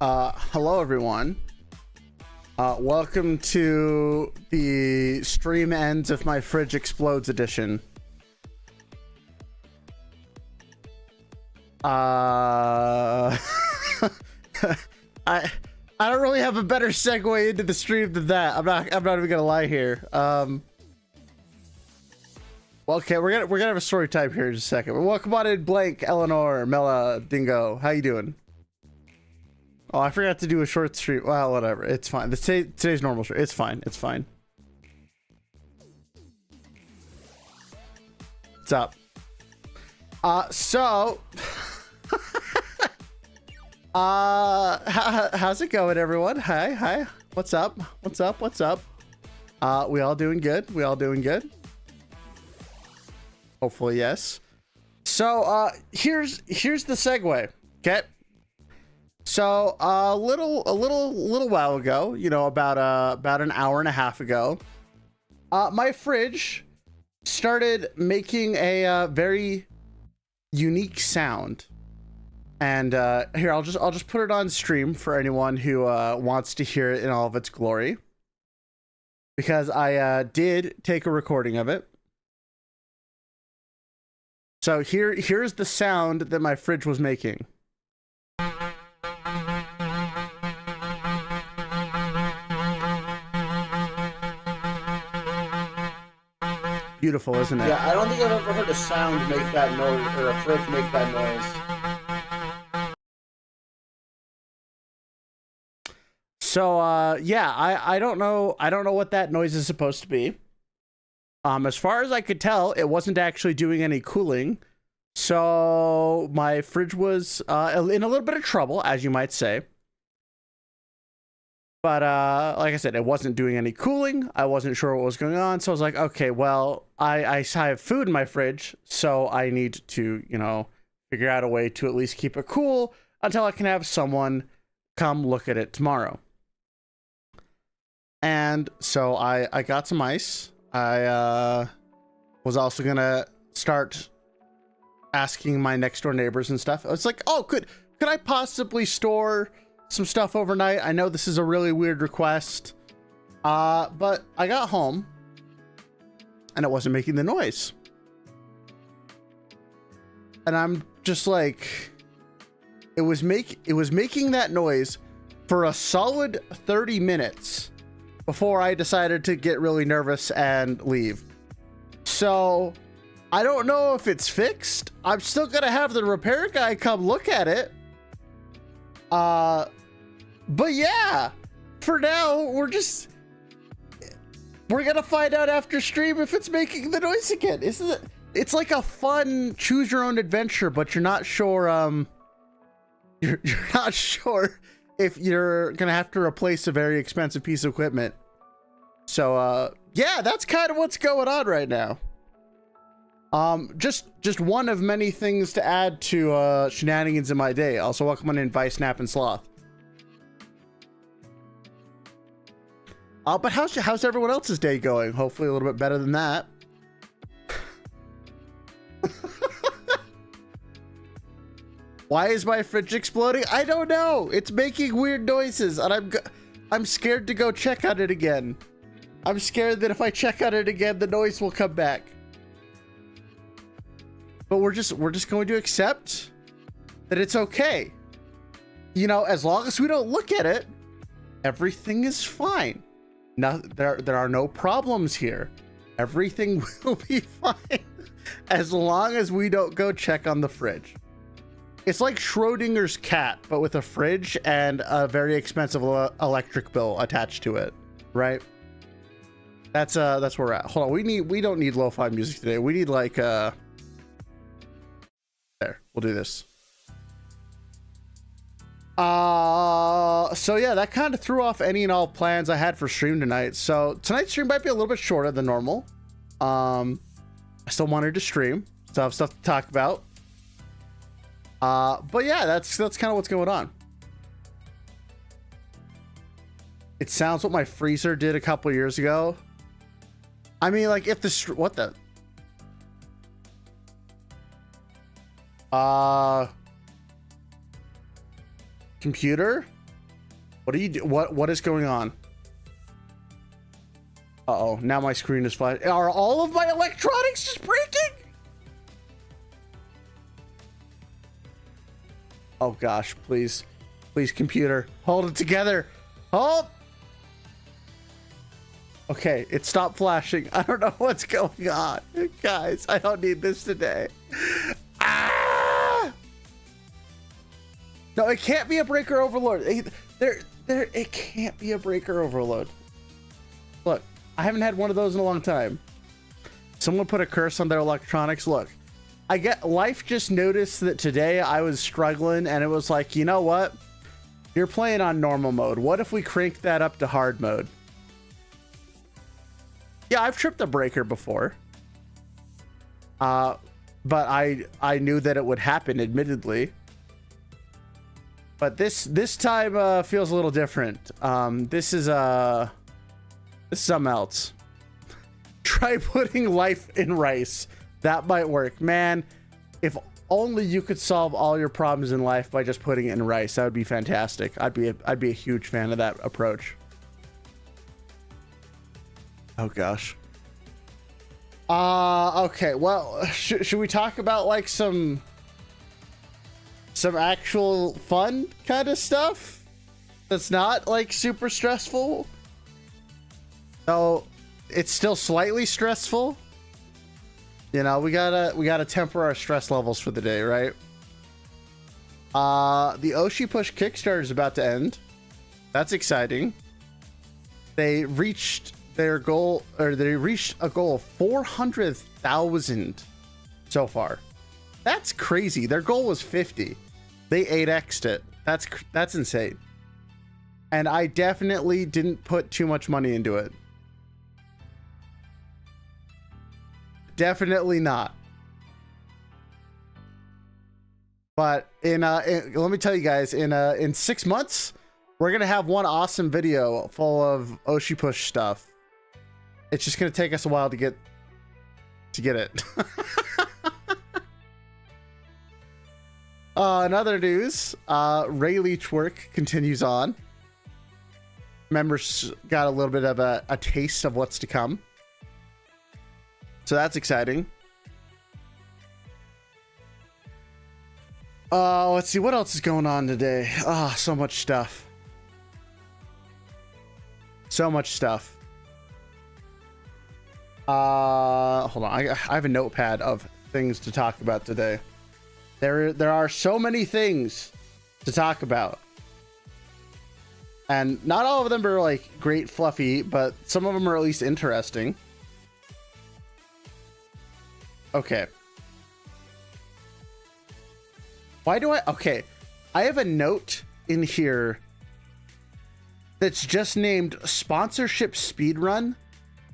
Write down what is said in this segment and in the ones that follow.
Hello everyone. Welcome to the stream ends if my fridge explodes edition. I don't really have a better segue into the stream than that. I'm not even gonna lie here. Well, okay, we're gonna have a story time here in just a second. Welcome on in, Blank, Eleanor, Mela, Dingo. How you doing? Oh, I forgot to do a short stream. Well, whatever. It's fine. Today's normal stream. It's fine. It's fine. What's up? How's it going, everyone? Hi. What's up? We all doing good? Hopefully, yes. So, here's the segue. Okay. So a little while ago, you know, about an hour and a half ago, my fridge started making a very unique sound. And here, I'll just put it on stream for anyone who wants to hear it in all of its glory, because I did take a recording of it. So here's the sound that my fridge was making. Beautiful, isn't it? Yeah, I don't think I've ever heard a sound make that noise, or a fridge make that noise. So, yeah, I don't know what that noise is supposed to be. As far as I could tell, it wasn't actually doing any cooling. So my fridge was in a little bit of trouble, as you might say. But like I said, it wasn't doing any cooling. I wasn't sure what was going on. So I was like, okay, well, I have food in my fridge, so I need to, you know, figure out a way to at least keep it cool until I can have someone come look at it tomorrow. And so I got some ice. I was also gonna start asking my next door neighbors and stuff. I was like, oh, could I possibly store some stuff overnight? I know this is a really weird request, but I got home and it wasn't making the noise. And I'm just like, it was making that noise for a solid 30 minutes before I decided to get really nervous and leave. So I don't know if it's fixed. I'm still gonna have the repair guy come look at it. But yeah, for now, we're gonna find out after stream if it's making the noise again. Isn't it? It's like a fun choose your own adventure, but you're not sure, you're not sure if you're gonna have to replace a very expensive piece of equipment. So, yeah, that's kind of what's going on right now. Just one of many things to add to shenanigans in my day. Also, welcome on in Vice, Snap, and Sloth. But how's everyone else's day going? Hopefully a little bit better than that. Why is my fridge exploding? I don't know. It's making weird noises, and I'm scared to go check on it again. I'm scared that if I check on it again, the noise will come back. But we're just going to accept that it's okay. You know, as long as we don't look at it, everything is fine. Now there are no problems here. Everything will be fine as long as we don't go check on the fridge. It's like Schrodinger's cat, but with a fridge and a very expensive electric bill attached to it, right? That's where we're at. Hold on, we don't need lo-fi music today. We need like there, we'll do this. So yeah, that kind of threw off any and all plans I had for stream tonight. So tonight's stream might be a little bit shorter than normal. I still wanted to stream, so I have stuff to talk about. But yeah, that's kind of what's going on. It sounds what my freezer did a couple years ago. I mean, like, if the what the computer? What do you do? What is going on? Uh-oh, now my screen is flashing. Are all of my electronics just breaking? Oh gosh, please. Please, computer, hold it together. Hold. Okay, it stopped flashing. I don't know what's going on. Guys, I don't need this today. Ah! No, it can't be a breaker overload. It can't be a breaker overload. Look, I haven't had one of those in a long time. Someone put a curse on their electronics. Look, I get life just noticed that today I was struggling and it was like, you know what? You're playing on normal mode. What if we crank that up to hard mode? Yeah, I've tripped a breaker before. But I knew that it would happen, admittedly. But this time feels a little different. This is something else. Try putting life in rice. That might work. Man, if only you could solve all your problems in life by just putting it in rice. That would be fantastic. I'd be a huge fan of that approach. Oh gosh. Okay. Well, should we talk about like some actual fun kind of stuff that's not like super stressful? So it's still slightly stressful. You know, we gotta temper our stress levels for the day, right? The Oshi Push Kickstarter is about to end. That's exciting. They reached their goal, or they reached a goal of 400,000 so far. That's crazy. Their goal was 50. They 8x'd it. That's insane. And I definitely didn't put too much money into it. Definitely not. But let me tell you guys, in 6 months, we're gonna have one awesome video full of Oshi Push stuff. It's just gonna take us a while to get it. In other news, Ray Leech work continues on. Members got a little bit of a taste of what's to come. So that's exciting. Let's see what else is going on today. So much stuff. So much stuff. Hold on. I have a notepad of things to talk about today. There are so many things to talk about. And not all of them are like great fluffy, but some of them are at least interesting. Okay. Okay. I have a note in here that's just named sponsorship speedrun.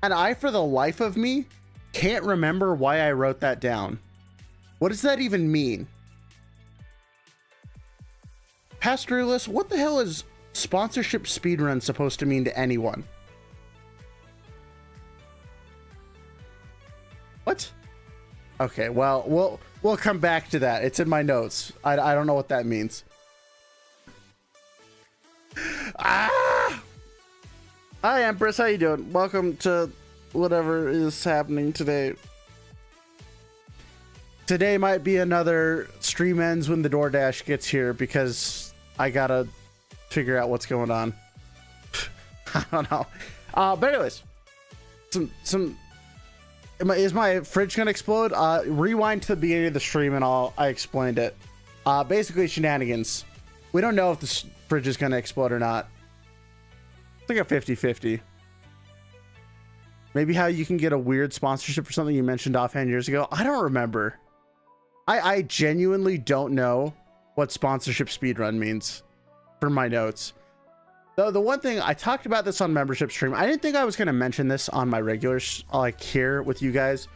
And I, for the life of me, can't remember why I wrote that down. What does that even mean? Pastoralist, what the hell is sponsorship speedrun supposed to mean to anyone? What? Okay, well, we'll come back to that. It's in my notes. I don't know what that means. Hi, Empress. How you doing? Welcome to whatever is happening today. Today might be another stream ends when the DoorDash gets here because I gotta figure out what's going on. I don't know. But anyways, is my fridge gonna explode? Rewind to the beginning of the stream and I explained it. Basically shenanigans. We don't know if the fridge is gonna explode or not. It's like a 50-50. Maybe how you can get a weird sponsorship for something you mentioned offhand years ago. I don't remember. I genuinely don't know what sponsorship speedrun means for my notes. The one thing, I talked about this on membership stream. I didn't think I was going to mention this on my regulars, like here with you guys,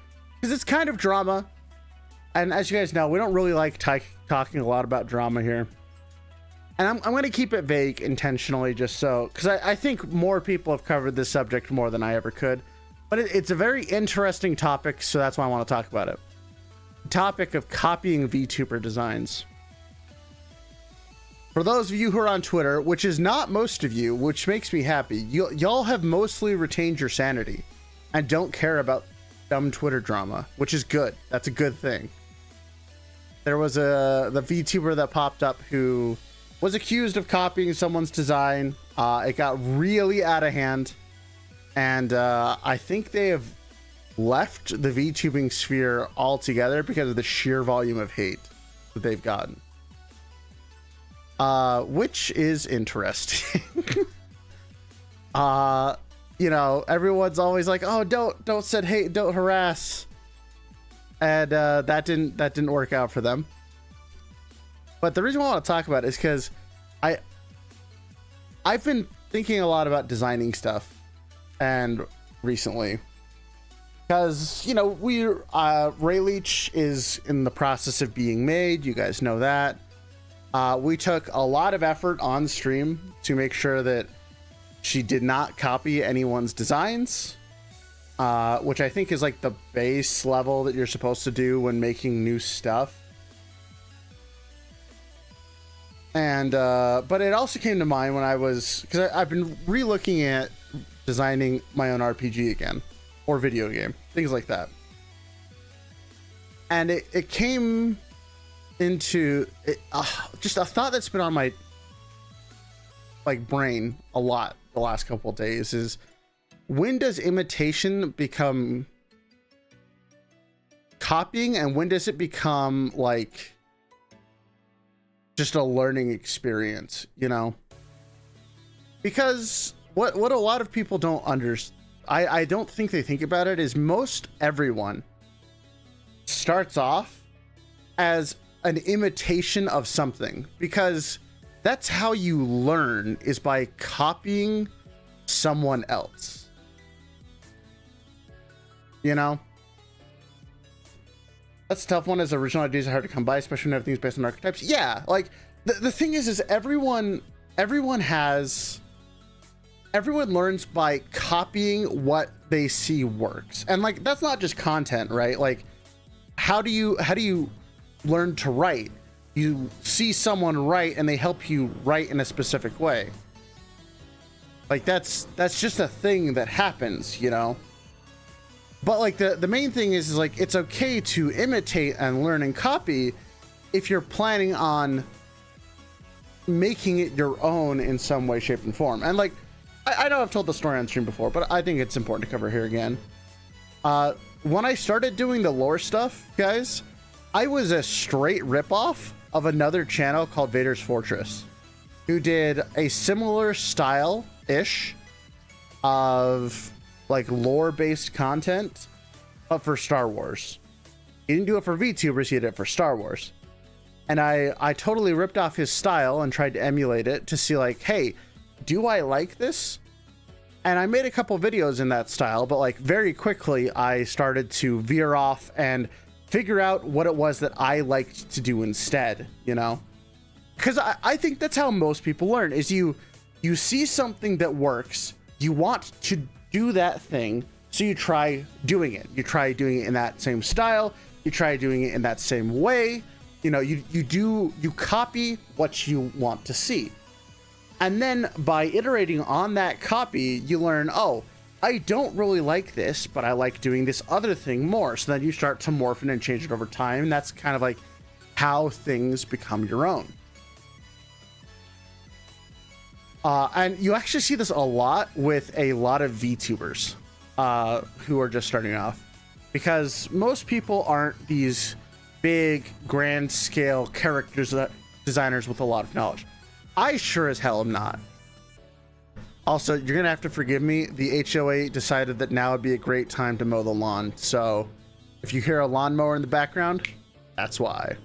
because it's kind of drama. And as you guys know, we don't really like talking a lot about drama here. And I'm going to keep it vague intentionally, just so, because I think more people have covered this subject more than I ever could. But it's a very interesting topic, so that's why I want to talk about it. The topic of copying VTuber designs. for those of you who are on Twitter, which is not most of you, which makes me happy, y'all have mostly retained your sanity and don't care about dumb Twitter drama, which is good. That's a good thing. There was the VTuber that popped up who was accused of copying someone's design. It got really out of hand, and I think they have left the VTubing sphere altogether because of the sheer volume of hate that they've gotten, which is interesting. You know, everyone's always like, "Oh, don't send hate, don't harass," and that didn't work out for them. But the reason I want to talk about it is because I've been thinking a lot about designing stuff, and recently, because you know Ray Leech is in the process of being made. You guys know that. We took a lot of effort on stream to make sure that she did not copy anyone's designs, which I think is like the base level that you're supposed to do when making new stuff. And but it also came to mind when because I've been re-looking at designing my own RPG again, or video game, things like that. And it came into just a thought that's been on my brain a lot the last couple of days is, when does imitation become copying, and when does it become like just a learning experience, you know? Because what a lot of people don't understand, I don't think they think about it, is most everyone starts off as an imitation of something, because that's how you learn, is by copying someone else. You know? That's a tough one, as original ideas are hard to come by, especially when everything's based on archetypes. Yeah, like the thing is everyone learns by copying what they see works. And like, that's not just content, right? Like, how do you learn to write? You see someone write and they help you write in a specific way. Like that's just a thing that happens, you know? But like the main thing is like, it's okay to imitate and learn and copy if you're planning on making it your own in some way, shape, and form. And like, I know I've told the story on stream before, but I think it's important to cover here again. When I started doing the lore stuff, guys, I was a straight ripoff of another channel called Vader's Fortress, who did a similar style-ish of like lore-based content, but for Star Wars. He didn't do it for VTubers, he did it for Star Wars. And I totally ripped off his style and tried to emulate it to see like, hey, do I like this? And I made a couple videos in that style, but like very quickly I started to veer off and figure out what it was that I liked to do instead, you know? Because I think that's how most people learn, is you see something that works, you want to do that thing, so you try doing it. You try doing it in that same style, you try doing it in that same way, you know, you copy what you want to see. And then by iterating on that copy, you learn, oh, I don't really like this, but I like doing this other thing more. So then you start to morph it and change it over time. And that's kind of like how things become your own. And you actually see this a lot with a lot of VTubers who are just starting off, because most people aren't these big, grand scale characters designers with a lot of knowledge. I sure as hell am not. Also, you're gonna have to forgive me. The HOA decided that now would be a great time to mow the lawn. So if you hear a lawnmower in the background, that's why.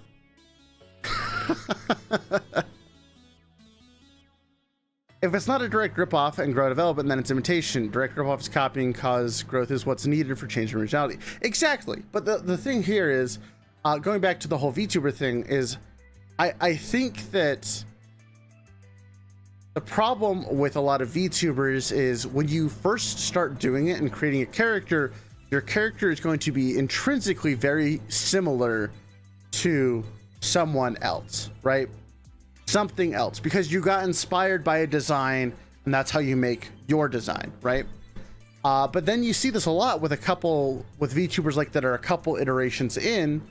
If it's not a direct ripoff and grow development, then it's imitation. Direct ripoff is copying, cause growth is what's needed for change and originality. Exactly. But the thing here is, going back to the whole VTuber thing, is I think that the problem with a lot of VTubers is when you first start doing it and creating a character, your character is going to be intrinsically very similar to someone else, right? something else because you got inspired by a design and that's how you make your design, right? But then you see this a lot with VTubers like that are a couple iterations in,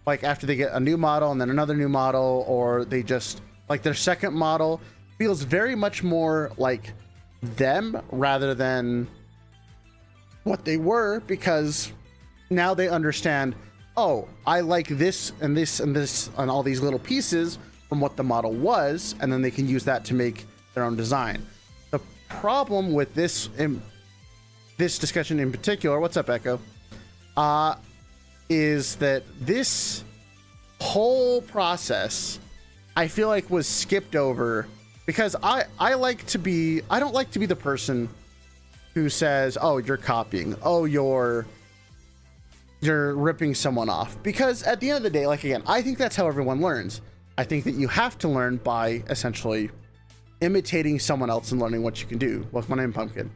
like after they get a new model and then another new model, or they just like their second model feels very much more like them rather than what they were, because now they understand, oh, I like this and this and this and all these little pieces from what the model was, and then they can use that to make their own design. The problem with this discussion in particular, what's up, Echo, is that this whole process I feel like was skipped over because I don't like to be the person who says, oh, you're copying, oh, you're ripping someone off, because at the end of the day, like, again, I think that's how everyone learns. I think that you have to learn by essentially imitating someone else and learning what you can do. Welcome on in, Pumpkin.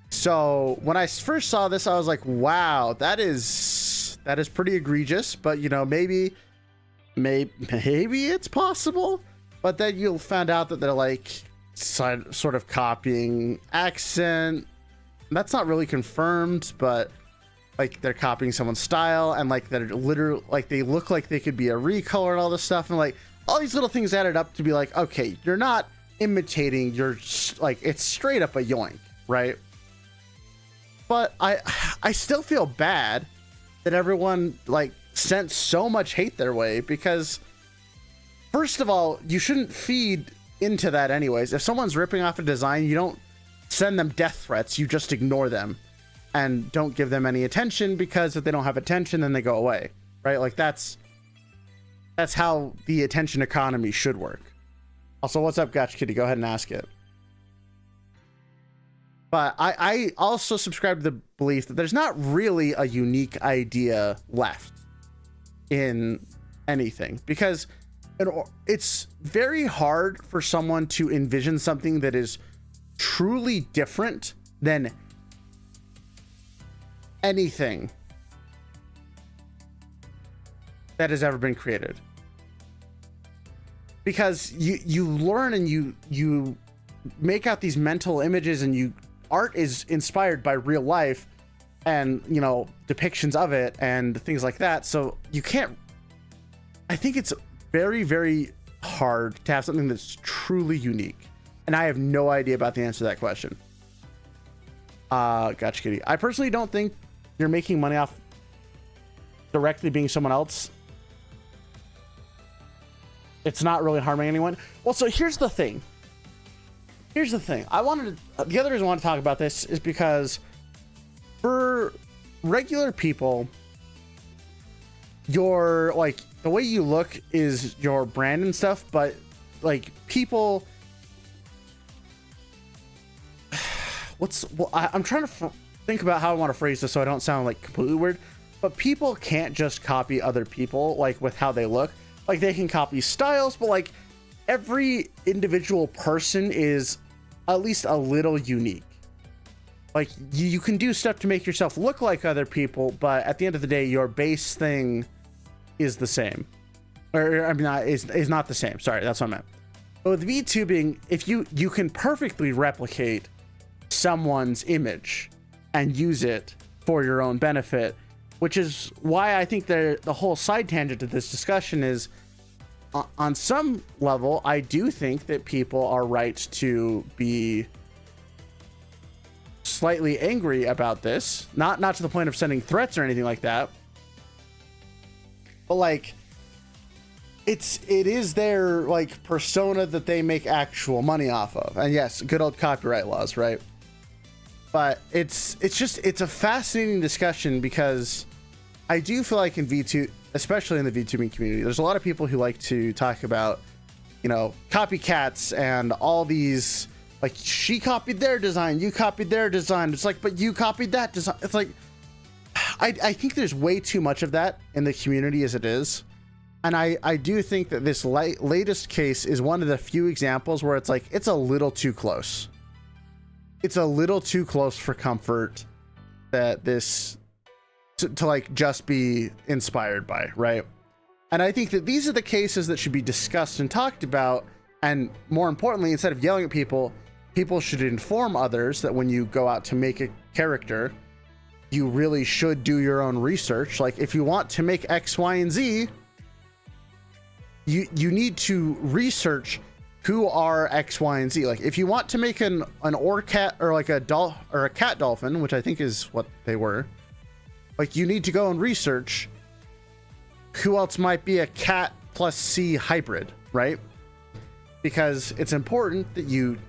So when I first saw this, I was like, wow, that is pretty egregious, but you know, maybe it's possible. But then you'll find out that they're like sort of copying accent. That's not really confirmed, but like they're copying someone's style, and like they're literally like they look like they could be a recolor and all this stuff, and like all these little things added up to be like, okay, you're not imitating, you're like, it's straight up a yoink, right? But I still feel bad that everyone like sent so much hate their way, because first of all, you shouldn't feed into that anyways. If someone's ripping off a design, you don't send them death threats, you just ignore them and don't give them any attention, because if they don't have attention, then they go away, right? Like that's how the attention economy should work. Also, what's up, Gotcha Kitty? Go ahead and ask it. But I also subscribe to the belief that there's not really a unique idea left in anything, because it's very hard for someone to envision something that is truly different than anything that has ever been created, because you learn and you make out these mental images, and art is inspired by real life and, you know, depictions of it and things like that. So you can't, I think it's very, very hard to have something that's truly unique, and I have no idea about the answer to that question. Gotcha Kitty. I personally don't think you're making money off directly being someone else. It's not really harming anyone. Well, so here's the thing. The other reason I want to talk about this is because for regular people, your, like, the way you look is your brand and stuff, but like people, I'm trying to think about how I want to phrase this so I don't sound like completely weird, but people can't just copy other people like with how they look. Like they can copy styles, but like every individual person is at least a little unique. Like you can do stuff to make yourself look like other people, but at the end of the day, your base thing is the same, or I mean, is not the same. Sorry, that's what I meant. But with VTubing, if you can perfectly replicate someone's image and use it for your own benefit, which is why I think the whole side tangent to this discussion is, on some level, I do think that people are right to be slightly angry about this, not to the point of sending threats or anything like that, but like it is their like persona that they make actual money off of. And yes, good old copyright laws, right? But it's a fascinating discussion, because I do feel like in VTube, especially in the VTubing community, there's a lot of people who like to talk about, you know, copycats and all these, like, she copied their design, you copied their design. It's like, but you copied that design. It's like, I think there's way too much of that in the community as it is. And I do think that this latest case is one of the few examples where it's like, it's a little too close. It's a little too close for comfort that this to like just be inspired by, right? And I think that these are the cases that should be discussed and talked about. And more importantly, instead of yelling at people, people should inform others that when you go out to make a character, you really should do your own research. Like if you want to make X, Y, and Z, you need to research who are X, Y, and Z. Like if you want to make an orcat or like a cat dolphin, which I think is what they were, like you need to go and research who else might be a cat plus C hybrid, right? Because it's important that you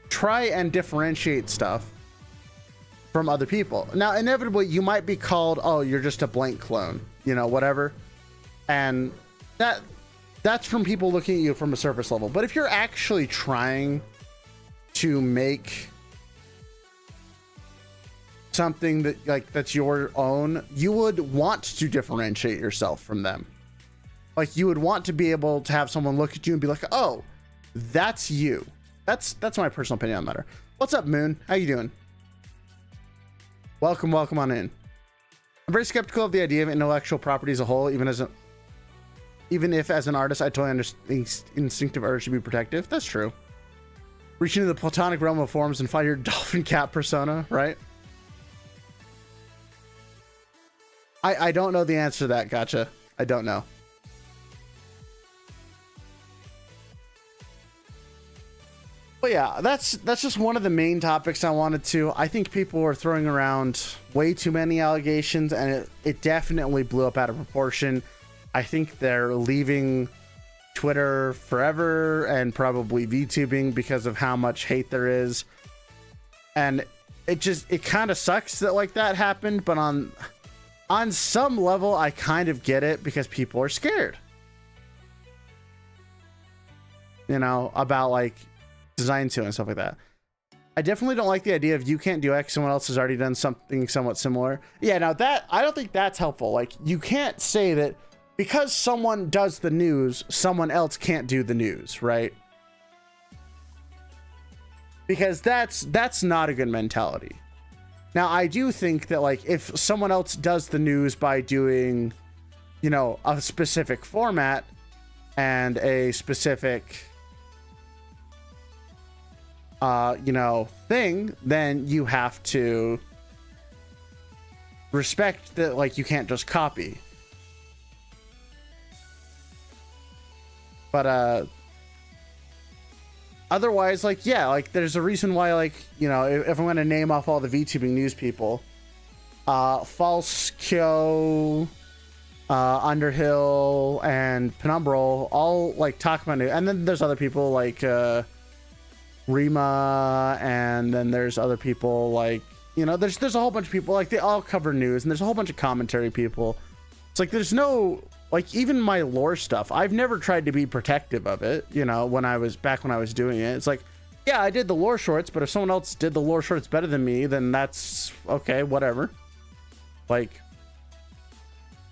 try and differentiate stuff from other people. Now, inevitably, you might be called, oh, you're just a blank clone, you know, whatever. And that's from people looking at you from a surface level. But if you're actually trying to make something that that's your own, you would want to differentiate yourself from them. Like you would want to be able to have someone look at you and be like, oh, that's you. That's my personal opinion on the matter. What's up, Moon? How you doing? Welcome on in. I'm very skeptical of the idea of intellectual property as a whole, even if as an artist I totally understand instinctive urge to be protective. That's true. Reach into the platonic realm of forms and find your dolphin cat persona, right? I don't know the answer to that. Gotcha. I don't know. But yeah, that's just one of the main topics I wanted to. I think people are throwing around way too many allegations, and it definitely blew up out of proportion. I think they're leaving Twitter forever and probably VTubing because of how much hate there is. And it kind of sucks that like that happened, but on some level, I kind of get it because people are scared, you know, about like design to and stuff like that. I definitely don't like the idea of you can't do X, someone else has already done something somewhat similar. Yeah, now that I don't think that's helpful. Like you can't say that because someone does the news, someone else can't do the news, right? Because that's not a good mentality. Now, I do think that like if someone else does the news by doing, you know, a specific format and a specific you know, thing, then you have to respect that like you can't just copy. But otherwise, like, yeah, like there's a reason why, like, you know, if I'm going to name off all the VTubing news people, Falskio, Underhill, and Penumbral all like talk about it. And then there's other people like Rima, and then there's other people like, you know, there's a whole bunch of people, like they all cover news, and there's a whole bunch of commentary people. It's like there's no, like, even my lore stuff, I've never tried to be protective of it, you know, when I was doing it. It's like, yeah, I did the lore shorts, but if someone else did the lore shorts better than me, then that's okay, whatever. Like,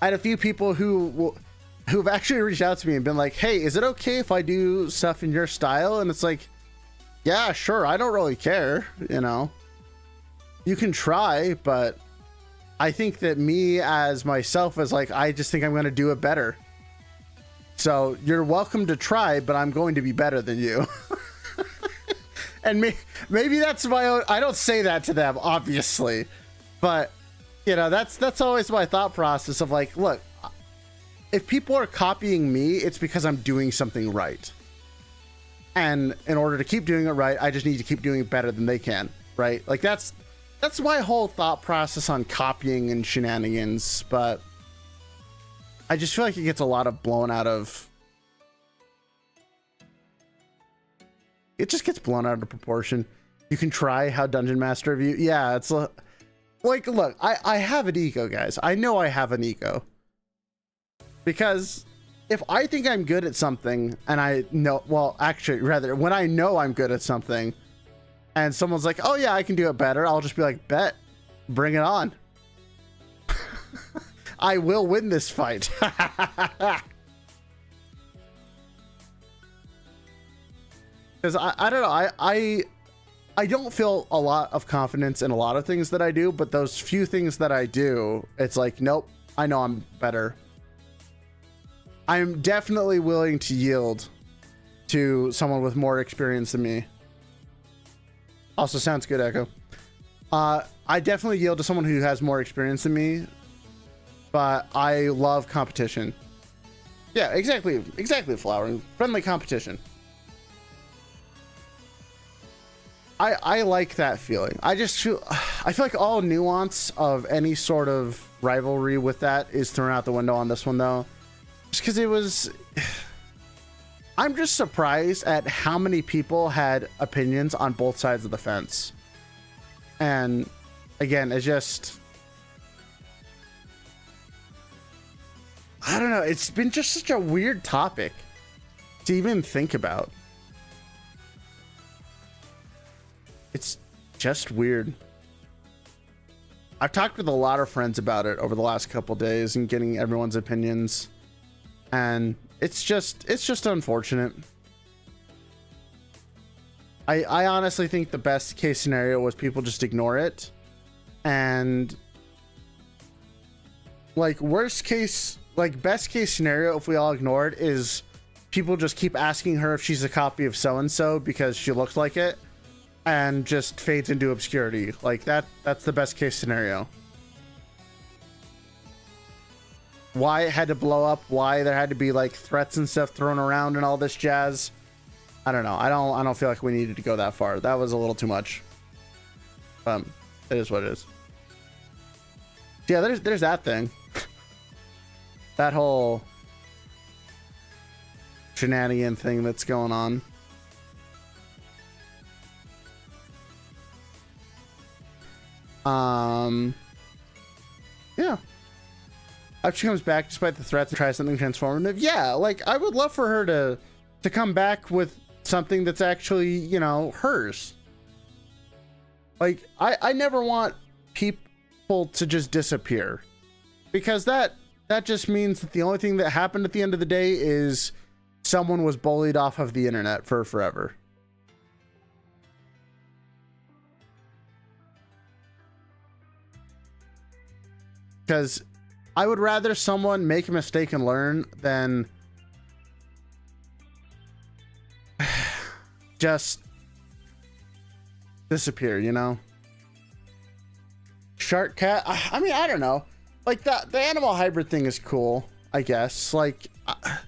I had a few people who've actually reached out to me and been like, hey, is it okay if I do stuff in your style? And it's like, yeah, sure, I don't really care, you know. You can try, but I think that me as myself is like, I just think I'm going to do it better. So you're welcome to try, but I'm going to be better than you. And maybe that's my own, I don't say that to them, obviously, but you know, that's always my thought process of like, look, if people are copying me, it's because I'm doing something right. And in order to keep doing it right, I just need to keep doing it better than they can, right? Like that's my whole thought process on copying and shenanigans, but I just feel like it gets a lot of blown out of... It just gets blown out of proportion. You can try how Dungeon Master Review... Yeah, it's like, look, I have an ego, guys. I know I have an ego. Because if I think I'm good at something, and I know... Well, actually, rather, when I know I'm good at something, and someone's like, oh yeah, I can do it better, I'll just be like, bet. Bring it on. I will win this fight. Because I don't know, I don't feel a lot of confidence in a lot of things that I do, but those few things that I do, it's like, nope, I know I'm better. I'm definitely willing to yield to someone with more experience than me. Also sounds good, Echo. I definitely yield to someone who has more experience than me, but I love competition. Yeah, exactly, Flowering. Friendly competition. I like that feeling. I feel like all nuance of any sort of rivalry with that is thrown out the window on this one, though. Just because it was... I'm just surprised at how many people had opinions on both sides of the fence. And again, it's just... I don't know. It's been just such a weird topic to even think about. It's just weird. I've talked with a lot of friends about it over the last couple days and getting everyone's opinions, and it's just unfortunate. I honestly think the best case scenario was people just ignore it, and like best case scenario, if we all ignore it, is people just keep asking her if she's a copy of so and so because she looks like it, and just fades into obscurity. Like that's the best case scenario. Why it had to blow up, why there had to be like threats and stuff thrown around and all this jazz, I don't know. I don't feel like we needed to go that far. That was a little too much. It is what it is. Yeah, there's that thing. That whole shenanigan thing that's going on. Yeah. If she comes back despite the threats and tries something transformative, yeah, like I would love for her to come back with something that's actually, you know, hers. Like I never want people to just disappear, because that just means that the only thing that happened at the end of the day is someone was bullied off of the internet for forever. Because I would rather someone make a mistake and learn than just disappear, you know? Shark cat? I mean, I don't know. Like, the animal hybrid thing is cool, I guess. Like, I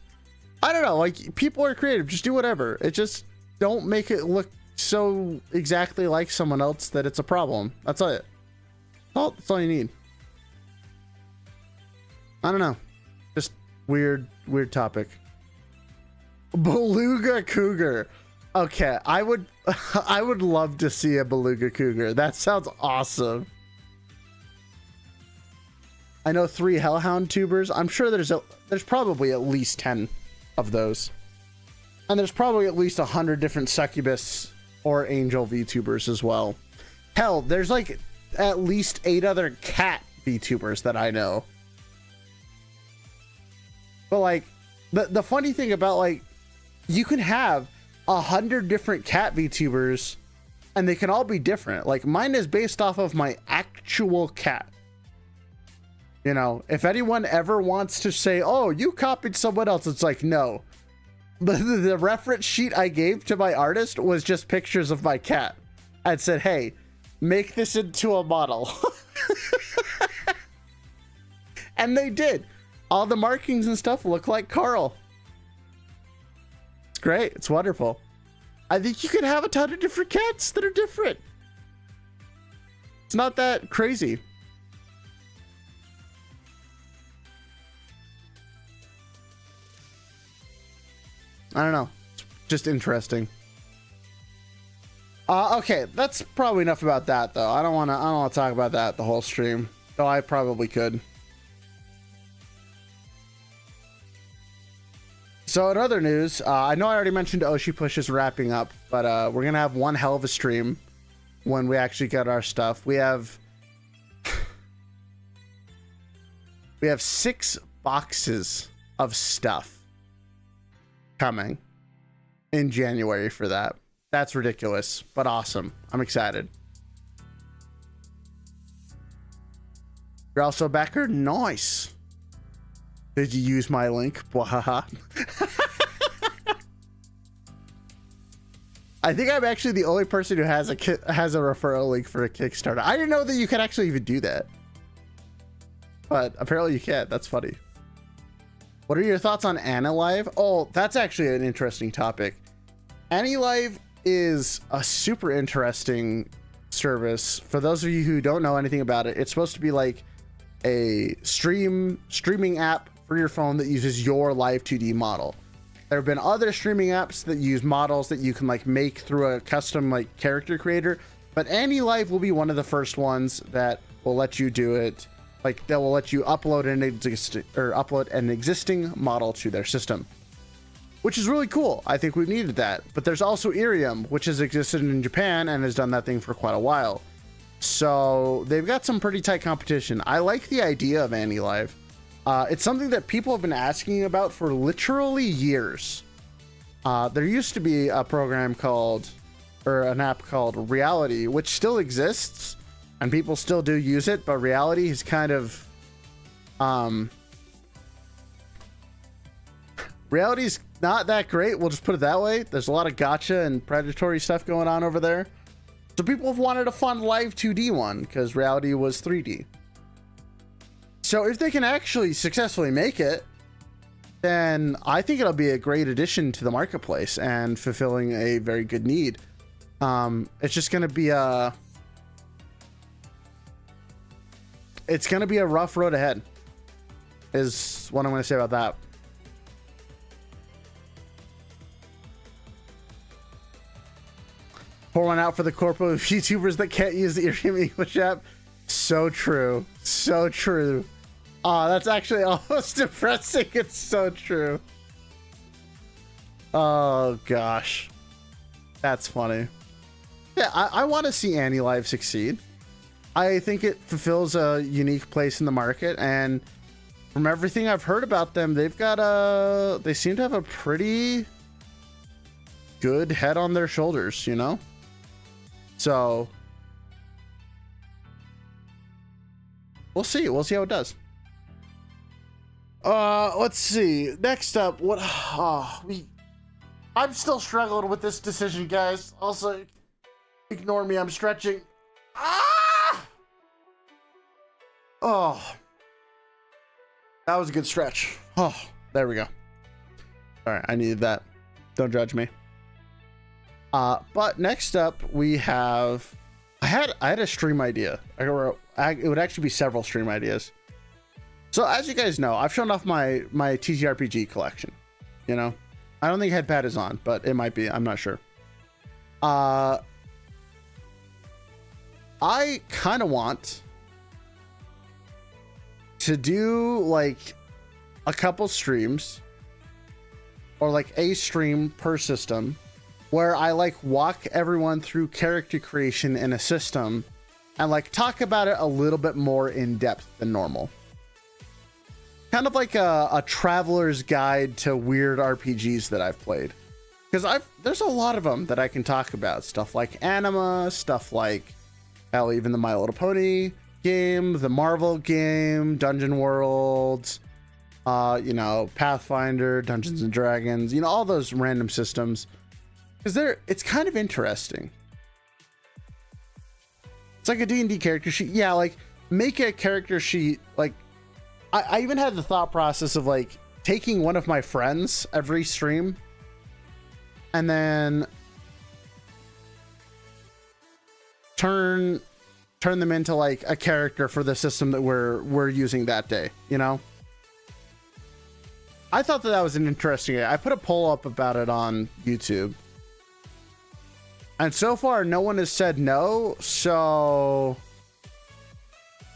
don't know. Like, people are creative. Just do whatever. It just don't make it look so exactly like someone else that it's a problem. That's it. That's all you need. I don't know. Just weird topic. Beluga cougar. Okay, I would love to see a beluga cougar. That sounds awesome. I know 3 hellhound tubers. I'm sure there's probably at least 10 of those. And there's probably at least 100 different succubus or angel VTubers as well. Hell, there's like at least 8 other cat VTubers that I know. But like the funny thing about, like, you can have 100 different cat VTubers and they can all be different. Like, mine is based off of my actual cat. You know, if anyone ever wants to say, oh, you copied someone else, it's like, no. The reference sheet I gave to my artist was just pictures of my cat. I said, hey, make this into a model. And they did. All the markings and stuff look like Carl. It's great. It's wonderful. I think you could have a ton of different cats that are different. It's not that crazy. I don't know. It's just interesting. Okay, that's probably enough about that, though. I don't want to talk about that the whole stream, though I probably could. So in other news, I know I already mentioned Oshi Push is wrapping up, but we're gonna have one hell of a stream when we actually get our stuff. We have 6 boxes of stuff coming in January for that. That's ridiculous, but awesome. I'm excited. You're also a backer? Nice. Did you use my link? Bwahaha. I think I'm actually the only person who has a referral link for a Kickstarter. I didn't know that you could actually even do that, but apparently you can. That's funny. What are your thoughts on AniLive? Oh, that's actually an interesting topic. AniLive is a super interesting service. For those of you who don't know anything about it, it's supposed to be like a streaming app for your phone that uses your live 2D model. There have been other streaming apps that use models that you can like make through a custom like character creator, but AniLive will be one of the first ones that will let you do it. Like they will let you upload an existing model to their system, which is really cool. I think we've needed that. But there's also Irium, which has existed in Japan and has done that thing for quite a while. So they've got some pretty tight competition. I like the idea of AniLive. It's something that people have been asking about for literally years. There used to be a program called, or an app called Reality, which still exists and people still do use it, but Reality is kind of, Reality's not that great. We'll just put it that way. There's a lot of gotcha and predatory stuff going on over there. So people have wanted a fun live 2D one because Reality was 3D. So if they can actually successfully make it, then I think it'll be a great addition to the marketplace and fulfilling a very good need. It's just going to be it's going to be a rough road ahead, is what I'm going to say about that. Pour one out for the corporate YouTubers that can't use the Irium English app. So true. So true. Oh, that's actually almost depressing. It's so true. Oh, gosh. That's funny. Yeah, I want to see AniLive succeed. I think it fulfills a unique place in the market, and from everything I've heard about them, they seem to have a pretty good head on their shoulders, you know? So we'll see. We'll see how it does. Let's see. Next up, I'm still struggling with this decision, guys. Also, ignore me. I'm stretching. Oh, that was a good stretch. Oh, there we go. All right, I needed that. Don't judge me. But next up we have, I had a stream idea. It would actually be several stream ideas. So as you guys know, I've shown off my TTRPG collection. You know, I don't think Headpad is on, but it might be. I'm not sure. I kind of want to do like a couple streams or like a stream per system where I like walk everyone through character creation in a system and like talk about it a little bit more in depth than normal. Kind of like a traveler's guide to weird RPGs that I've played. Because there's a lot of them that I can talk about. Stuff like Anima, stuff like, hell, even the My Little Pony game, the Marvel game, Dungeon World, you know, Pathfinder, Dungeons and Dragons, you know, all those random systems. Because it's kind of interesting. It's like a D&D character sheet. Yeah, like make a character sheet. Like I even had the thought process of like taking one of my friends every stream and then turn them into like a character for the system that we're using that day, you know? I thought that was an interesting idea. I put a poll up about it on YouTube. And so far, no one has said no, so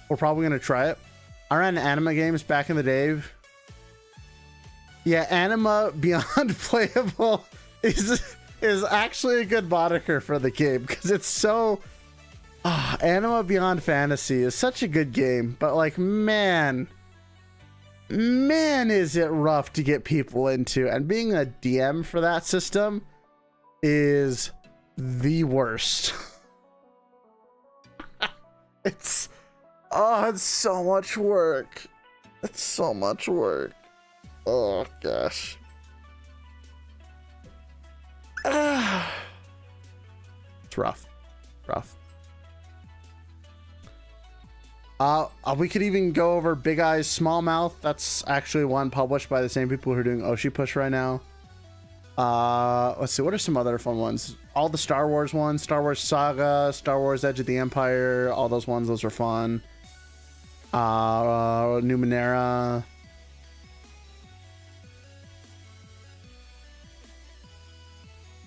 we're probably going to try it. I ran Anima games back in the day. Yeah, Anima Beyond Playable is actually a good moniker for the game because it's so... Anima Beyond Fantasy is such a good game, but like, man, is it rough to get people into, and being a DM for that system is the worst. It's so much work. It's so much work. Oh gosh. It's rough. Rough. We could even go over Big Eyes Small Mouth. That's actually one published by the same people who are doing Oshi Push right now. Let's see, what are some other fun ones? All the Star Wars ones, Star Wars Saga, Star Wars Edge of the Empire, all those ones, those are fun. Numenera.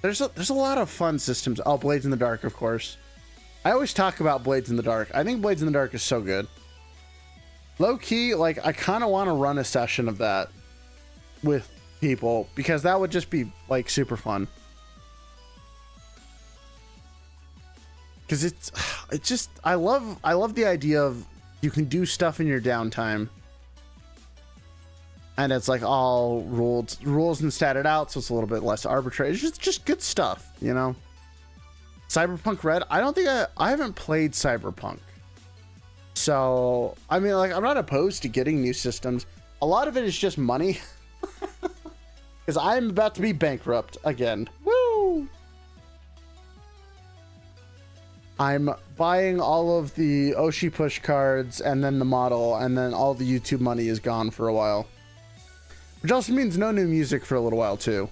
There's a lot of fun systems. Oh, Blades in the Dark, of course. I always talk about Blades in the Dark. I think Blades in the Dark is so good. Low key, like, I kind of want to run a session of that with people because that would just be like super fun. Because it's just I love the idea of you can do stuff in your downtime. And it's like all rules and statted out, so it's a little bit less arbitrary. It's just good stuff, you know. Cyberpunk Red. I don't think I haven't played Cyberpunk. So, I mean, like, I'm not opposed to getting new systems. A lot of it is just money. Because I'm about to be bankrupt again. Woo! I'm buying all of the Oshi Push cards and then the model, and then all the YouTube money is gone for a while. Which also means no new music for a little while, too.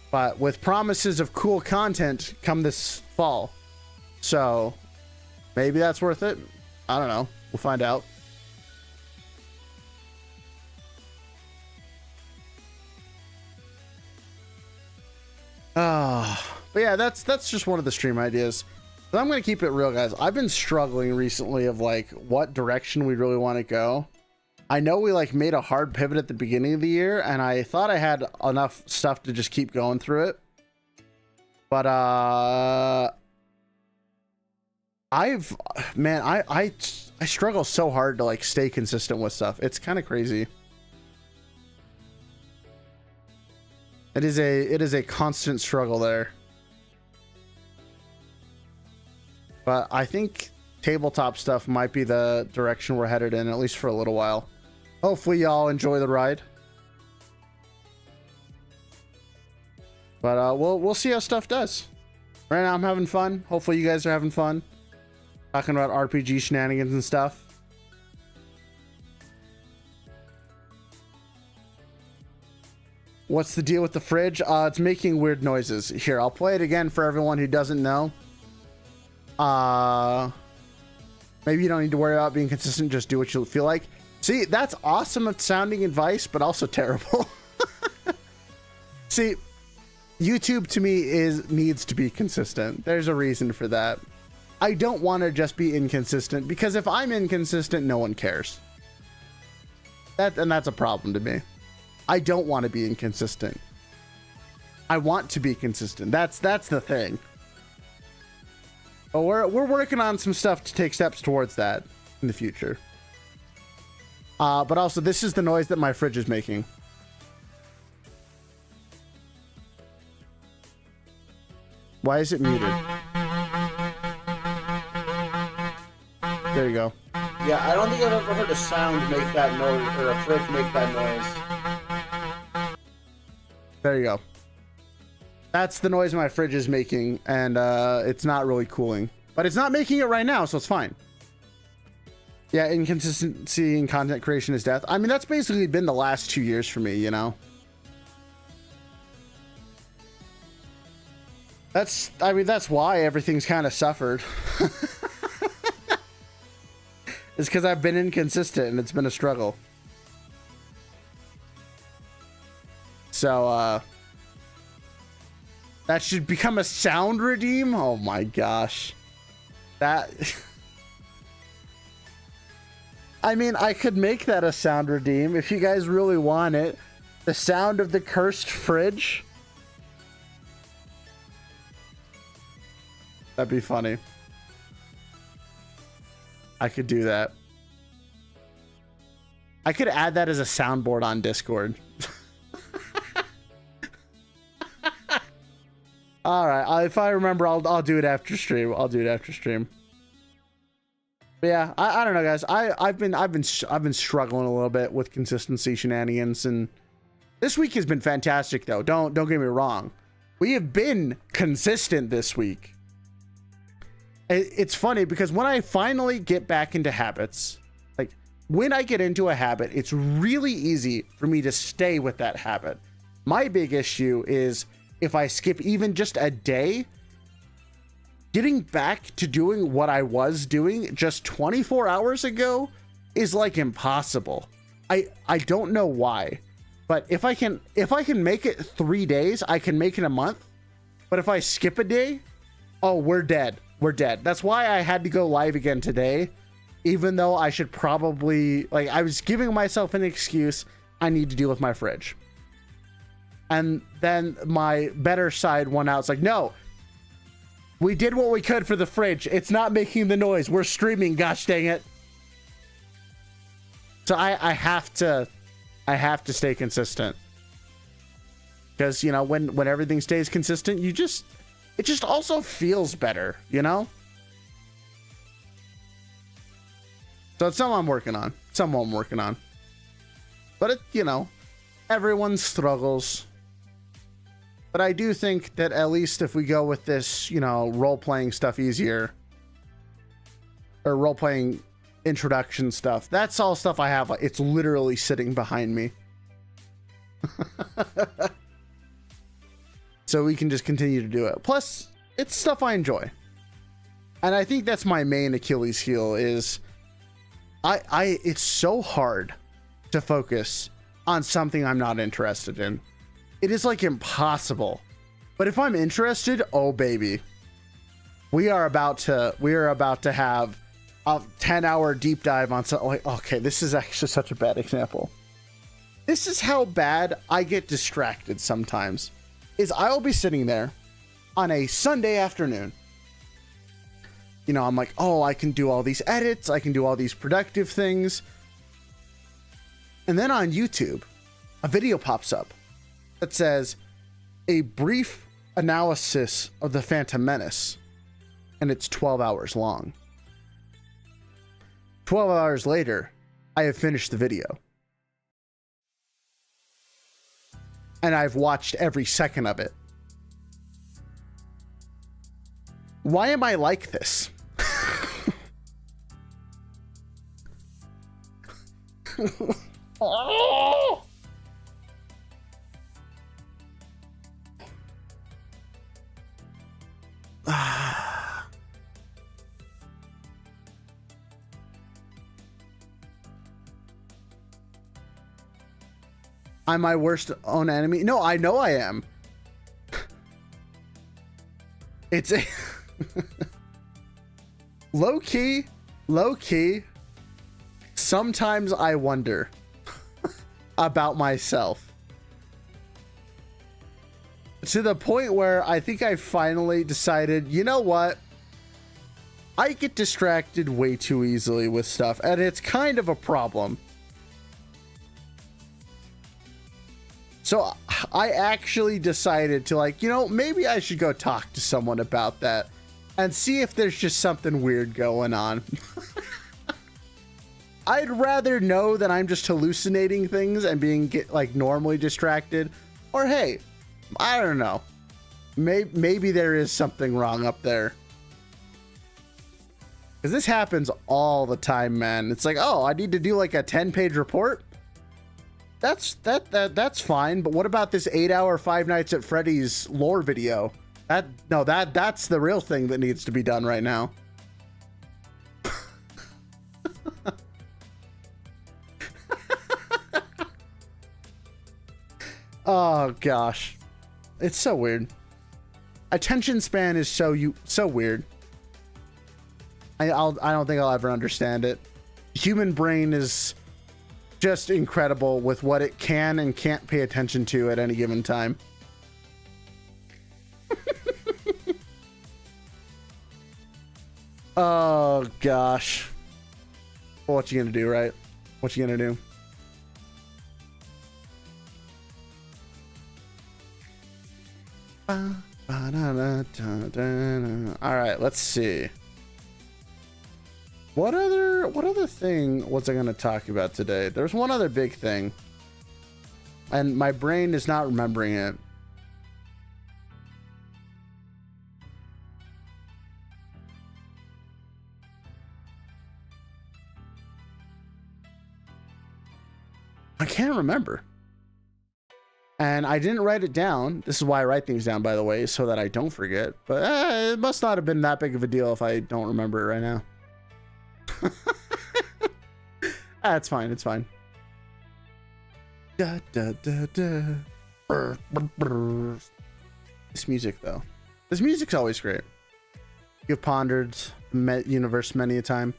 But with promises of cool content come this fall. So, maybe that's worth it. I don't know. We'll find out. But yeah, that's just one of the stream ideas. But I'm going to keep it real, guys. I've been struggling recently of, like, what direction we really want to go. I know we like made a hard pivot at the beginning of the year, and I thought I had enough stuff to just keep going through it. But I struggle so hard to like stay consistent with stuff. It's kind of crazy. It is a constant struggle there. But I think tabletop stuff might be the direction we're headed in, at least for a little while. Hopefully y'all enjoy the ride. But we'll see how stuff does. Right now I'm having fun. Hopefully you guys are having fun. Talking about RPG shenanigans and stuff. What's the deal with the fridge? It's making weird noises. Here, I'll play it again for everyone who doesn't know. Maybe you don't need to worry about being consistent. Just do what you feel like. See, that's awesome at sounding advice, but also terrible. See, YouTube to me needs to be consistent. There's a reason for that. I don't want to just be inconsistent because if I'm inconsistent, no one cares. That's a problem to me. I don't want to be inconsistent. I want to be consistent. That's the thing. But we're working on some stuff to take steps towards that in the future. But also, this is the noise that my fridge is making. Why is it muted? There you go. Yeah, I don't think I've ever heard a sound make that noise, or a fridge make that noise. There you go. That's the noise my fridge is making, and it's not really cooling. But it's not making it right now, so it's fine. Yeah, inconsistency in content creation is death. I mean, that's basically been the last 2 years for me, you know? That's why everything's kind of suffered. It's because I've been inconsistent and it's been a struggle. So, that should become a sound redeem? Oh my gosh. That... I mean, I could make that a sound redeem if you guys really want it. The sound of the cursed fridge. That'd be funny. I could do that. I could add that as a soundboard on Discord. All right, if I remember, I'll do it after stream. I'll do it after stream. But yeah, I don't know, guys. I've been struggling a little bit with consistency shenanigans, and this week has been fantastic though. Don't get me wrong. We have been consistent this week. It's funny because when I finally get back into habits, like when I get into a habit, it's really easy for me to stay with that habit. My big issue is if I skip even just a day, getting back to doing what I was doing just 24 hours ago is like impossible. I don't know why, but if I can make it 3 days, I can make it a month. But if I skip a day, oh, we're dead. We're dead. That's why I had to go live again today, even though I should probably, like, I was giving myself an excuse. I need to deal with my fridge. And then my better side won out. It's like, no, we did what we could for the fridge. It's not making the noise. We're streaming. Gosh dang it. So I have to stay consistent, because, you know, when everything stays consistent, it just also feels better, you know? So it's something I'm working on. But it, you know, everyone struggles. But I do think that at least if we go with this, you know, role-playing stuff easier, or role-playing introduction stuff, that's all stuff I have. It's literally sitting behind me. So we can just continue to do it. Plus, it's stuff I enjoy. And I think that's my main Achilles heel is it's so hard to focus on something I'm not interested in. It is like impossible. But if I'm interested, oh baby, we are about to have a 10-hour deep dive on something. Like, okay, this is actually such a bad example. This is how bad I get distracted sometimes. Is I'll be sitting there on a Sunday afternoon. You know, I'm like, oh, I can do all these edits, I can do all these productive things. And then on YouTube, a video pops up that says a brief analysis of the Phantom Menace, and it's 12 hours long. 12 hours later, I have finished the video. And I've watched every second of it. Why am I like this? Oh! I'm my worst own enemy. No, I know I am. It's a low key. Sometimes I wonder about myself, to the point where I think I finally decided, you know what? I get distracted way too easily with stuff, and it's kind of a problem. So I actually decided to, like, you know, maybe I should go talk to someone about that and see if there's just something weird going on. I'd rather know that I'm just hallucinating things and being like normally distracted, or hey, I don't know, maybe there is something wrong up there. Because this happens all the time, man. It's like, oh, I need to do like a 10-page report. That's fine, but what about this 8-hour Five Nights at Freddy's lore video? That's the real thing that needs to be done right now. Oh gosh, it's so weird. Attention span is so weird. I don't think I'll ever understand it. Human brain is just incredible with what it can and can't pay attention to at any given time. Oh gosh. Well, what you gonna do, right? What you gonna do? All right, let's see. What other thing was I going to talk about today? There's one other big thing, and my brain is not remembering it. I can't remember. And I didn't write it down. This is why I write things down, by the way, so that I don't forget. But it must not have been that big of a deal if I don't remember it right now. It's fine. It's fine. Da, da, da, da. Brr, brr, brr. This music, though. This music's always great. You've pondered universe many a time.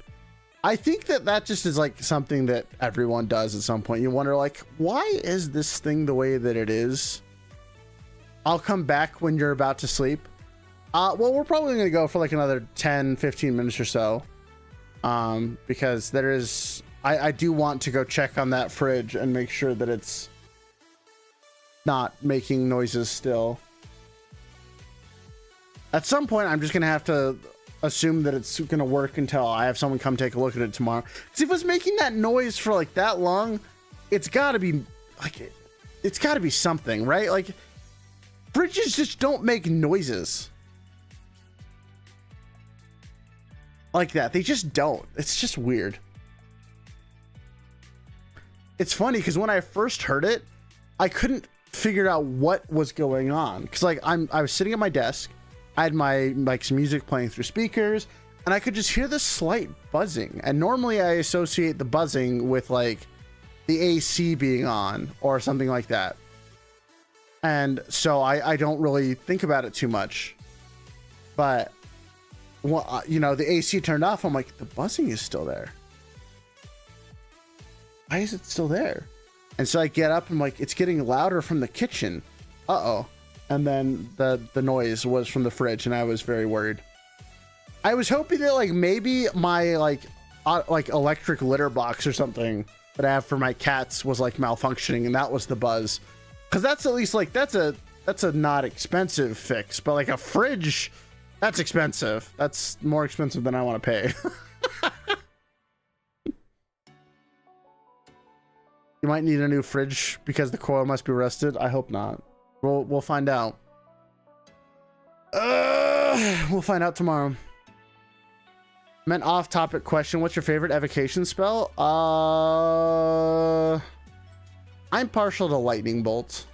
I think that just is like something that everyone does at some point. You wonder, like, why is this thing the way that it is? I'll come back when you're about to sleep. Well, we're probably going to go for like another 10, 15 minutes or so. Because there is, I do want to go check on that fridge and make sure that it's not making noises still. At some point, I'm just going to have to assume that it's going to work until I have someone come take a look at it tomorrow. Because if it was making that noise for like that long, it's got to be like, it's got to be something, right? Like, fridges just don't make noises like that. They just don't. It's just weird. It's funny because when I first heard it, I couldn't figure out what was going on. Because like I was sitting at my desk, I had my like some music playing through speakers, and I could just hear this slight buzzing. And normally I associate the buzzing with like the AC being on or something like that. And so I don't really think about it too much. But well, you know, the AC turned off. I'm like, the buzzing is still there. Why is it still there? And so I get up and I'm like, it's getting louder from the kitchen. Uh-oh. And then the noise was from the fridge, and I was very worried. I was hoping that like maybe my like electric litter box or something that I have for my cats was like malfunctioning, and that was the buzz. Because that's at least like that's a not expensive fix, but like a fridge, that's expensive. That's more expensive than I want to pay. You might need a new fridge because the coil must be rusted. I hope not. We'll find out. We'll find out tomorrow. Meant off-topic question. What's your favorite evocation spell? I'm partial to lightning bolt.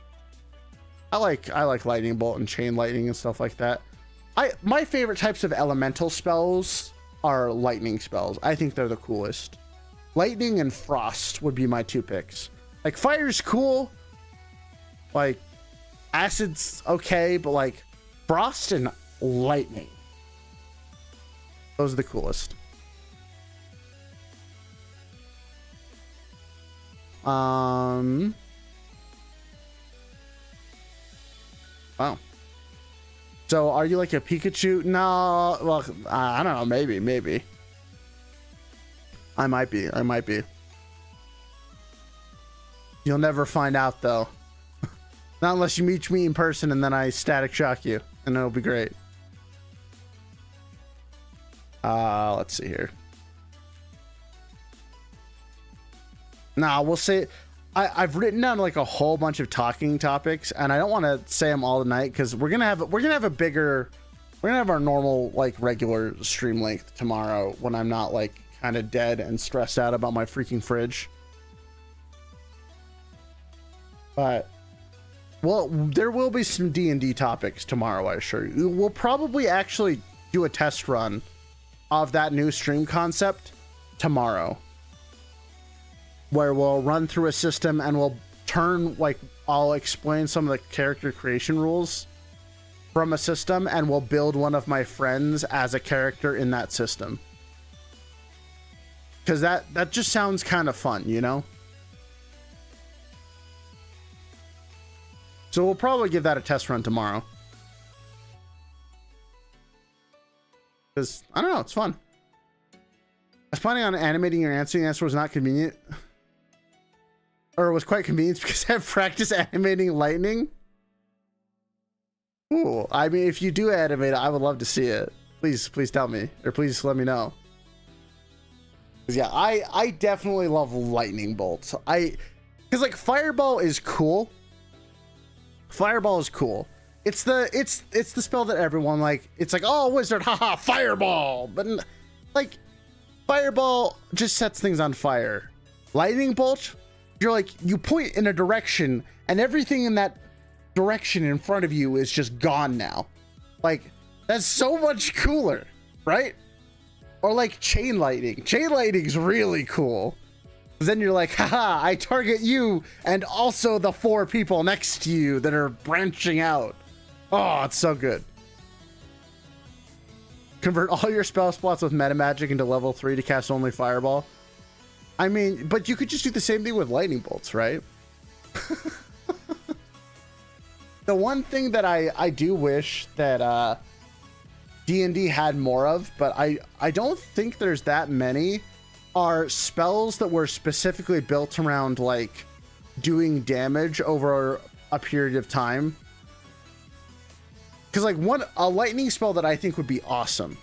I like lightning bolt and chain lightning and stuff like that. My favorite types of elemental spells are lightning spells. I think they're the coolest. Lightning and frost would be my two picks. Like fire's cool. Like acid's okay, but like frost and lightning, those are the coolest. Wow. So are you like a Pikachu? No, well, I don't know. Maybe. I might be. You'll never find out though. Not unless you meet me in person and then I static shock you, and it'll be great. Let's see here. Nah, we'll say I've written down like a whole bunch of talking topics, and I don't want to say them all tonight because we're gonna have our normal like regular stream length tomorrow when I'm not like kind of dead and stressed out about my freaking fridge. But well, there will be some D&D topics tomorrow, I assure you. We'll probably actually do a test run of that new stream concept tomorrow, where we'll run through a system and we'll I'll explain some of the character creation rules from a system, and we'll build one of my friends as a character in that system. Because that just sounds kind of fun, you know? So we'll probably give that a test run tomorrow. Because, I don't know, it's fun. I was planning on animating your answer. The answer was not convenient. Or it was quite convenient because I have practiced animating lightning. Ooh, I mean, if you do animate it, I would love to see it. Please tell me. Or please let me know. Yeah, I definitely love lightning bolts. Because like fireball is cool. Fireball is cool. It's the spell that everyone like. It's like, oh, wizard, haha, fireball. But like, fireball just sets things on fire. Lightning bolt, you're like, you point in a direction and everything in that direction in front of you is just gone now. Like, that's so much cooler, right? Or like chain lightning. Chain lightning's really cool. Then you're like, haha, I target you and also the 4 people next to you that are branching out. Oh, it's so good. Convert all your spell slots with meta magic into level 3 to cast only fireball. I mean, but you could just do the same thing with lightning bolts, right? The one thing that I do wish that D&D had more of, but I don't think there's that many, are spells that were specifically built around like doing damage over a period of time. Because like a lightning spell that I think would be awesome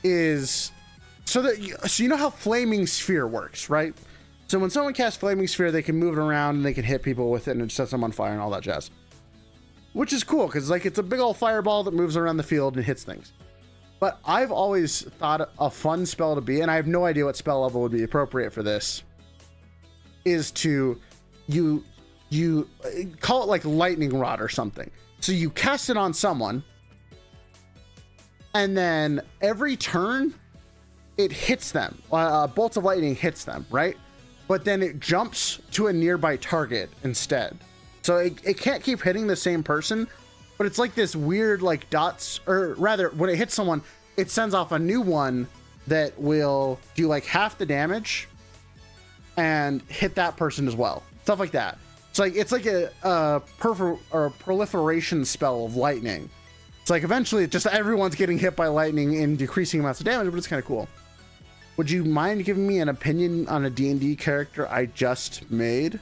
is so you know how flaming sphere works, right? So when someone casts flaming sphere, they can move it around and they can hit people with it and it sets them on fire and all that jazz, which is cool because like it's a big old fireball that moves around the field and hits things. But I've always thought a fun spell to be, and I have no idea what spell level would be appropriate for this, is to you call it like lightning rod or something. So you cast it on someone, and then every turn it hits them. Bolts of lightning hits them, right? But then it jumps to a nearby target instead. So it can't keep hitting the same person, but it's like this weird like dots, or rather when it hits someone, it sends off a new one that will do like half the damage and hit that person as well. Stuff like that. It's like a proliferation spell of lightning. It's like eventually just everyone's getting hit by lightning in decreasing amounts of damage, but it's kind of cool. Would you mind giving me an opinion on a D&D character I just made?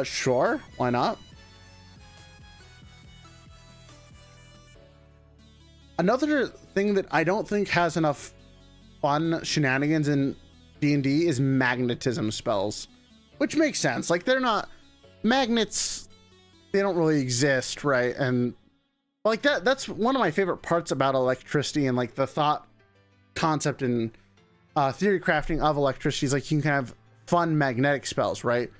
Sure, why not? Another thing that I don't think has enough fun shenanigans in D&D is magnetism spells, which makes sense. Like, they're not magnets, they don't really exist, right? And like that's one of my favorite parts about electricity and like the thought concept and theory crafting of electricity is like you can have fun magnetic spells, right?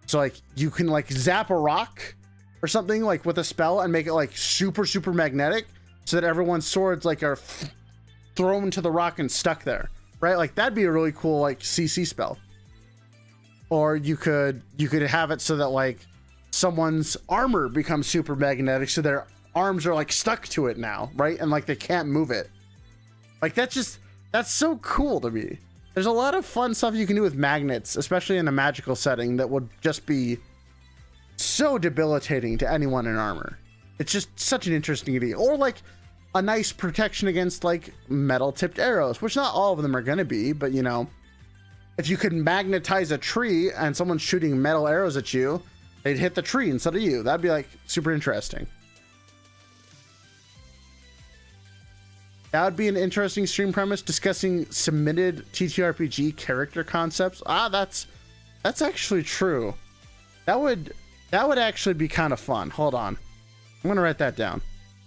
So like you can like zap a rock or something like with a spell and make it like super magnetic so that everyone's swords like are thrown to the rock and stuck there, right? Like that'd be a really cool like CC spell. Or you could have it so that like someone's armor becomes super magnetic so their arms are like stuck to it now, right? And like they can't move it. Like that's so cool to me. There's a lot of fun stuff you can do with magnets, especially in a magical setting, that would just be so debilitating to anyone in armor. It's just such an interesting idea. Or like a nice protection against like metal tipped arrows, which not all of them are going to be, but you know, if you could magnetize a tree and someone's shooting metal arrows at you, they'd hit the tree instead of you. That'd be like super interesting. That would be an interesting stream premise, discussing submitted TTRPG character concepts. That's actually true. That would actually be kind of fun. Hold on. I'm going to write that down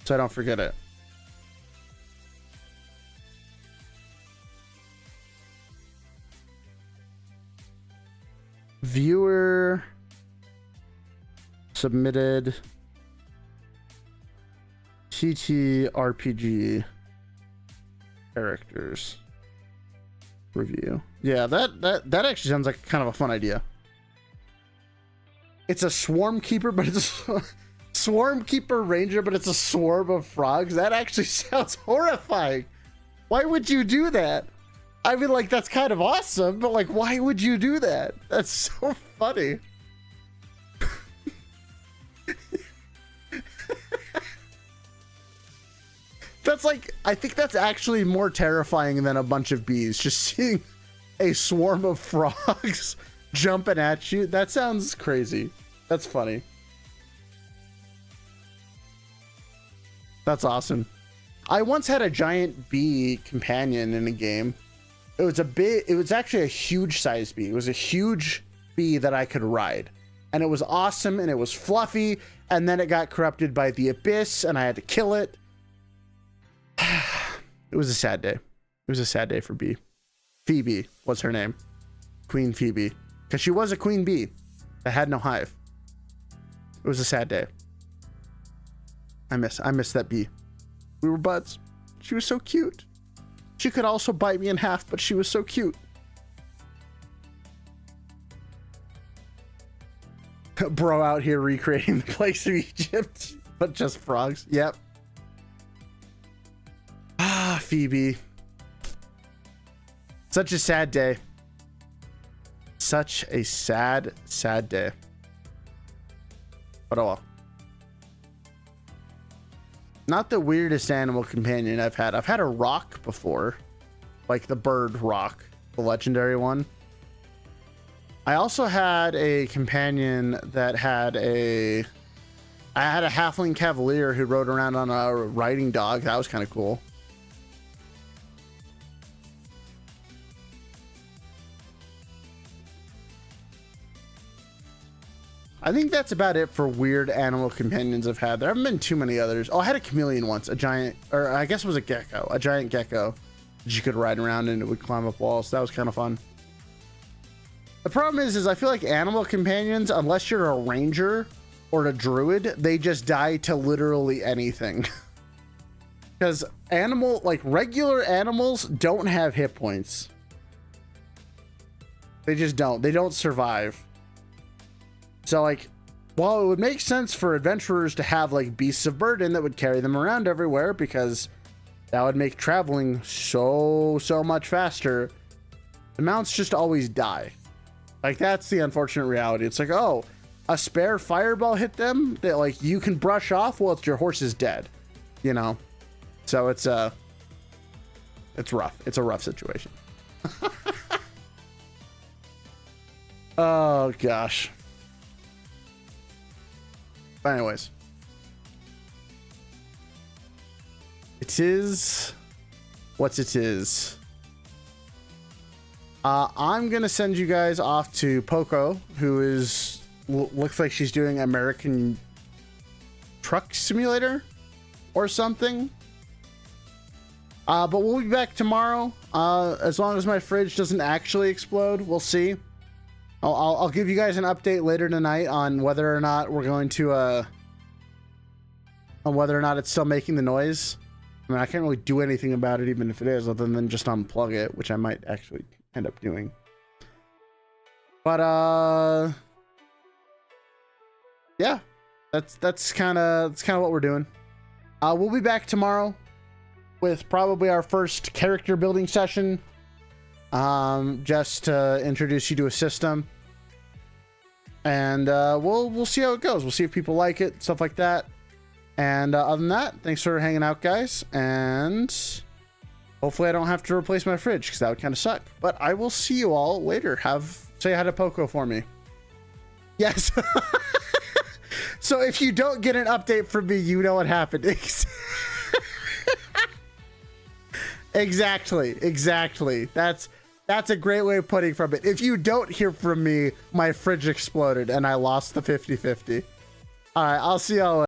so I don't forget it. Viewer submitted TTRPG characters review. Yeah, that actually sounds like kind of a fun idea. It's a swarm keeper, but it's a swarm keeper ranger, but it's a swarm of frogs. That actually sounds horrifying. Why would you do that? I mean, like, that's kind of awesome, but like, why would you do that? That's so funny. That's like, I think that's actually more terrifying than a bunch of bees. Just seeing a swarm of frogs jumping at you. That sounds crazy. That's funny. That's awesome. I once had a giant bee companion in a game. It was a big, it was actually a huge size bee. It was a huge bee that I could ride. And it was awesome and it was fluffy. And then it got corrupted by the abyss and I had to kill it. It was a sad day. It was a sad day for bee. Phoebe was her name. Queen Phoebe. Because she was a queen bee that had no hive. It was a sad day. I miss that bee. We were buds. She was so cute. She could also bite me in half, but she was so cute. Bro out here recreating the plagues of Egypt, but just frogs. Yep. Ah, Phoebe. Such a sad day. Such a sad, sad day. But oh well. Not the weirdest animal companion I've had. I've had a rock before. Like the bird rock. The legendary one. I also had a companion that had a... I had a halfling cavalier who rode around on a riding dog. That was kind of cool. I think that's about it for weird animal companions I've had. There haven't been too many others. Oh, I had a chameleon once, a giant, or I guess it was a gecko, a giant gecko that you could ride around and it would climb up walls. That was kind of fun. The problem is I feel like animal companions, unless you're a ranger or a druid, they just die to literally anything. Because regular animals don't have hit points. They just don't. They don't survive. So like, while it would make sense for adventurers to have like beasts of burden that would carry them around everywhere because that would make traveling so much faster, the mounts just always die. Like that's the unfortunate reality. It's like, oh, a spare fireball hit them that like you can brush off. Well, it's your horse is dead, you know? So it's rough. It's a rough situation. Oh gosh. But anyways, it is what it is. I'm gonna send you guys off to Poco, who is looks like she's doing American Truck Simulator or something. But we'll be back tomorrow. As long as my fridge doesn't actually explode, we'll see. I'll give you guys an update later tonight on whether or not we're going to on whether or not it's still making the noise. I mean, I can't really do anything about it, even if it is, other than just unplug it, which I might actually end up doing. But yeah, that's kind of what we're doing. We'll be back tomorrow with probably our first character building session. Just to introduce you to a system, and we'll see how it goes. We'll see if people like it, stuff like that. And other than that, thanks for hanging out, guys, and hopefully I don't have to replace my fridge because that would kind of suck. But I will see you all later. Say hi to Poco for me. Yes. So if you don't get an update from me, you know what happened. Exactly. That's a great way of putting from it. If you don't hear from me, my fridge exploded and I lost the 50-50. All right, I'll see y'all later.